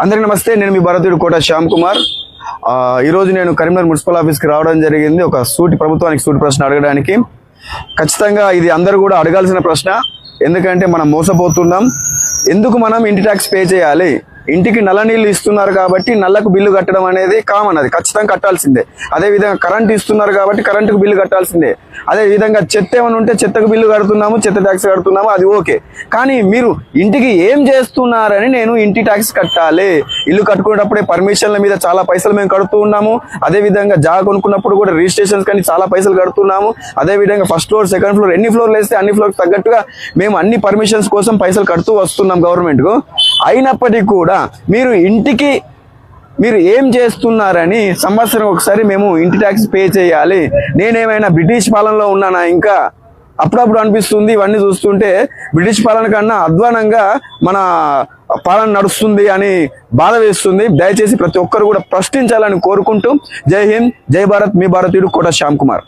అందరికీ నమస్తే. నేను మీ భారతీయుడు కోట శ్యామ్ కుమార్. ఈరోజు నేను కరీంనగర్ మున్సిపల్ ఆఫీస్కి రావడం జరిగింది ఒక ప్రభుత్వానికి సూటి ప్రశ్న అడగడానికి. ఖచ్చితంగా ఇది అందరూ కూడా అడగాల్సిన ప్రశ్న. ఎందుకంటే మనం మోసపోతున్నాం. ఎందుకు మనం ఇంటి ట్యాక్స్ పే చేయాలి? ఇంటికి నల్ల నీళ్ళు ఇస్తున్నారు కాబట్టి నల్లకు బిల్లు కట్టడం అనేది కామన్, అది ఖచ్చితంగా కట్టాల్సిందే. అదేవిధంగా కరెంట్ ఇస్తున్నారు కాబట్టి కరెంటుకు బిల్లు కట్టాల్సిందే. అదేవిధంగా చెత్త ఏమైనా ఉంటే చెత్తకు బిల్లు కడుతున్నాము, చెత్త ట్యాక్స్ కడుతున్నాము, అది ఓకే. కానీ మీరు ఇంటికి ఏం చేస్తున్నారని నేను ఇంటి ట్యాక్స్ కట్టాలి. ఇల్లు కట్టుకునేటప్పుడే పర్మిషన్ల మీద చాలా పైసలు మేము కడుతూ ఉన్నాము. అదేవిధంగా జాగా కొనుక్కున్నప్పుడు కూడా రిజిస్ట్రేషన్స్ కానీ చాలా పైసలు కడుతున్నాము. అదేవిధంగా ఫస్ట్ ఫ్లోర్, సెకండ్ ఫ్లోర్, ఎన్ని ఫ్లోర్లు వేస్తే అన్ని ఫ్లోర్కి తగ్గట్టుగా మేము అన్ని పర్మిషన్స్ కోసం పైసలు కడుతూ వస్తున్నాం గవర్నమెంట్కు. అయినప్పటికీ కూడా మీరు ఏం చేస్తున్నారని సంవత్సరం ఒకసారి మేము ఇంటి ట్యాక్స్ పే చేయాలి. నేనేమైనా బ్రిటిష్ పాలనలో ఉన్నానా? ఇంకా అప్పుడప్పుడు అనిపిస్తుంది ఇవన్నీ చూస్తుంటే బ్రిటిష్ పాలన కన్నా అధ్వానంగా మన పాలన నడుస్తుంది అని బాధ వేస్తుంది. దయచేసి ప్రతి ఒక్కరు కూడా ప్రశ్నించాలని కోరుకుంటూ జై హింద్, జై భారత్. మీ భారతీయుడు కోట శ్యామ్ కుమార్.